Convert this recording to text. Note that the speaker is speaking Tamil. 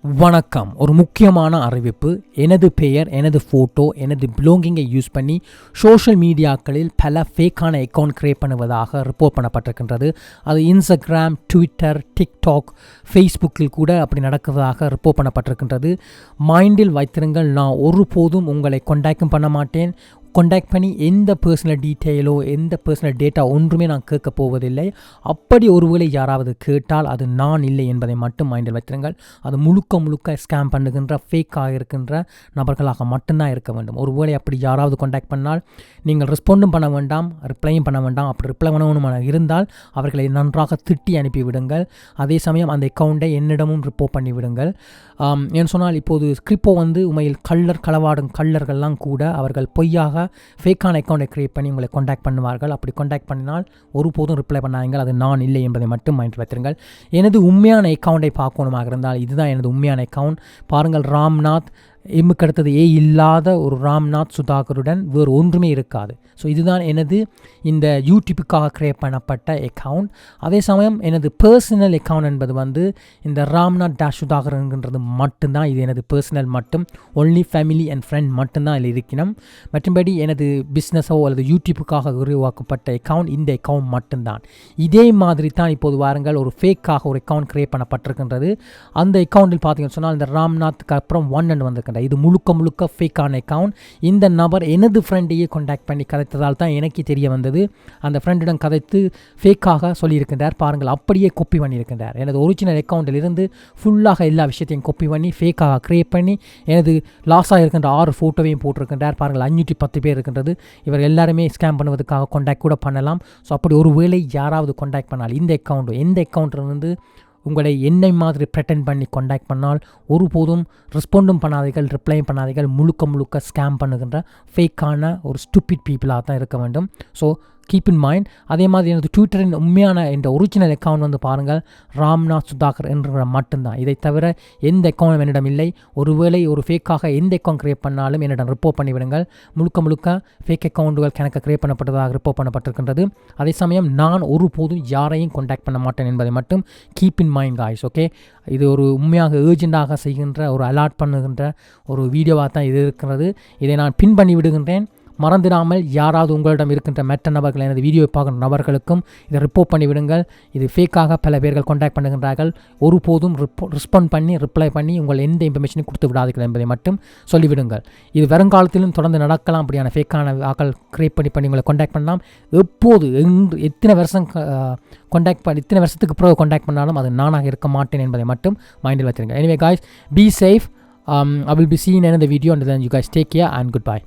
வணக்கம். ஒரு முக்கியமான அறிவிப்பு. எனது பெயர், எனது ஃபோட்டோ, எனது பிலோங்கிங்கை யூஸ் பண்ணி சோஷியல் மீடியாக்களில் பல ஃபேக்கான அக்கௌண்ட் கிரியேட் பண்ணுவதாக ரிப்போர்ட் பண்ணப்பட்டிருக்கின்றது. அது இன்ஸ்டாகிராம், ட்விட்டர், டிக்டாக், ஃபேஸ்புக்கில் கூட அப்படி நடக்கிறதாக ரிப்போர்ட் பண்ணப்பட்டிருக்கின்றது. மைண்டில் வைத்திருங்கள், நான் ஒருபோதும் உங்களை கான்டாக்டும் பண்ண மாட்டேன். கான்டாக்ட் பண்ணி எந்த பர்சனல் டீட்டெயிலோ எந்த பர்சனல் டேட்டா ஒன்றுமே நான் கேட்க போவதில்லை. அப்படி ஒருவேளை யாராவது கேட்டால் அது நான் இல்லை என்பதை மட்டும் மைண்டில் வைத்திருங்கள். அது முழுக்க ஸ்கேம் பண்ணுகின்ற ஃபேக்காக இருக்கின்ற நபர்களாக மட்டும்தான் இருக்க வேண்டும். ஒருவேளை அப்படி யாராவது கான்டாக்ட் பண்ணால் நீங்கள் ரெஸ்பாண்டும் பண்ண வேண்டாம், ரிப்ளையும் பண்ண வேண்டாம். அப்படி ரிப்ளை பண்ணணுமான இருந்தால் அவர்களை நன்றாக திட்டி அனுப்பிவிடுங்கள். அதே சமயம் அந்த அக்கௌண்ட்டை என்னிடமும் ரிப்போர்ட் பண்ணிவிடுங்கள். ஏன்னு சொன்னால் இப்போது கிரிப்டோ உண்மையில் களவாடும் கள்ளர்கள்லாம் கூட அவர்கள் பொய்யாக ஃபேக்கான அக்கௌண்ட்டை கிரியேட் பண்ணி உங்களை கான்டாக்ட் பண்ணுவார்கள். அப்படி கான்டாக்ட் பண்ணினால் ஒருபோதும் ரிப்ளை பண்ணாங்கள். அது நான் இல்லை என்பதை மட்டும் மைண்ட் வைத்திருங்கள். எனது உண்மையான அக்கௌண்ட்டை பார்க்கணுமாக இருந்தால் இதுதான் எனது உண்மையான அக்கௌண்ட். பாருங்கள், ராம்நாத் எம்முக்கு அடுத்தது இல்லாத ஒரு ராம்நாத் சுதாகருடன் வேறு ஒன்றுமே இருக்காது. ஸோ இதுதான் எனது இந்த யூடியூப்புக்காக கிரியேட் பண்ணப்பட்ட அக்கௌண்ட். அதே சமயம் எனது பர்சனல் அக்கௌண்ட் என்பது இந்த ராம்நாத் சுதாகர் என்கின்றது மட்டும்தான். இது எனது பர்சனல் மட்டும், ஒன்லி ஃபேமிலி அண்ட் ஃப்ரெண்ட் மட்டும்தான் இதில் இருக்கணும். மற்றும்படி எனது பிஸ்னஸோ அல்லது யூடியூப்புக்காக உருவாக்கப்பட்ட அக்கௌண்ட் இந்த அக்கௌண்ட் மட்டும்தான். இதே மாதிரி தான் இப்போது வாருங்கள், ஒரு ஃபேக்காக ஒரு அக்கௌண்ட் கிரியேட் பண்ணப்பட்டிருக்கின்றது. அந்த அக்கௌண்ட்டில் பார்த்தீங்கன்னு சொன்னால் இந்த ராம்நாத்துக்கு அப்புறம் 1 வந்திருக்கின்றது. இது முழுக்க ஃபேக்கான அக்கௌண்ட். இந்த நபர் எனது ஃப்ரெண்டையே கான்டாக்ட் பண்ணி கதைத்ததால் தான் எனக்கு தெரிய வந்தது. அந்த ஃப்ரெண்டிடம் கதைத்து ஃபேக்காக சொல்லியிருக்கின்றார். பாருங்கள், அப்படியே காப்பி பண்ணியிருக்கின்றார். எனது ஒரிஜினல் அக்கௌண்ட்டில் இருந்து ஃபுல்லாக எல்லா விஷயத்தையும் காப்பி பண்ணி ஃபேக்காக கிரியேட் பண்ணி எனது லாஸாக இருக்கின்ற 6 ஃபோட்டோவையும் போட்டிருக்கின்றார். பாருங்கள், 510 பேர் இருக்கின்றது. இவர் எல்லாருமே ஸ்கேம் பண்ணுவதற்காக கான்டாக்ட் கூட பண்ணலாம். ஸோ அப்படி ஒரு வேளை யாராவது கான்டாக்ட் பண்ணால் இந்த அக்கௌண்ட்டு எந்த அக்கௌண்ட்டிலிருந்து உங்களை என்னை மாதிரி ப்ரெட்டெண்ட் பண்ணி கான்டாக்ட் பண்ணால் ஒருபோதும் ரெஸ்பாண்டும் பண்ணாதீர்கள், ரிப்ளையும் பண்ணாதீர்கள். முழுக்க ஸ்கேம் பண்ணுகின்ற ஃபேக்கான ஒரு ஸ்டூபிட் பீப்புளாக தான் இருக்க வேண்டும். So keep in mind. அதே மாதிரி எனது ட்விட்டரின் உண்மையான இந்த ஒரிஜினல் அக்கௌண்ட் பாருங்கள், ராம்நாத் சுதாகர் என்ற மட்டும்தான். இதை தவிர எந்த அக்கௌண்ட்டும் என்னிடம் இல்லை. ஒருவேளை ஒரு ஃபேக்காக எந்த அக்கௌண்ட் கிரியேட் பண்ணாலும் என்னிடம் ரிப்போர்ட் பண்ணிவிடுங்கள். முழுக்க ஃபேக் அக்கௌண்ட்டுகள் கணக்கு கிரியேட் பண்ணப்பட்டதாக ரிப்போர்ட் பண்ணப்பட்டிருக்கின்றது. அதே சமயம் நான் ஒருபோதும் யாரையும் கான்டாக்ட் பண்ண மாட்டேன் என்பதை மட்டும் keep in mind guys. Okay, இது ஒரு உண்மையாக ஏர்ஜெண்டாக செய்கின்ற ஒரு அலர்ட் பண்ணுகின்ற ஒரு வீடியோவாக தான் இது இருக்கிறது. இதை நான் பின் பண்ணி விடுகின்றேன். மறந்துடாமல் யாராவது உங்களிடம் இருக்கின்ற மற்ற நபர்கள், எனது வீடியோவை பார்க்குற நபர்களுக்கும் இதை ரிப்போர்ட் பண்ணிவிடுங்கள். இது ஃபேக்காக பல பேர்கள் கான்டாக்ட் பண்ணுகின்றார்கள். ஒருபோதும் ரெஸ்பாண்ட் பண்ணி ரிப்ளை பண்ணி உங்கள் எந்த இன்ஃபர்மேஷனையும் கொடுத்து விடாதீர்கள் என்பதை மட்டும் சொல்லிவிடுங்கள். இது வருங்காலத்திலும் தொடர்ந்து நடக்கலாம். அப்படியான ஃபேக்கான ஆக்கள் கிரியேட் பண்ணி உங்களை கான்டாக்ட் பண்ணலாம். எப்போது எத்தனை வருஷம் இத்தனை வருஷத்துக்கு பிறகு கான்டாக்ட் பண்ணாலும் அது நானாக இருக்க மாட்டேன் என்பதை மட்டும் மைண்டில் வச்சுருங்க. Anyway guys, be safe. I will be seeing another video, and then you guys take care and goodbye.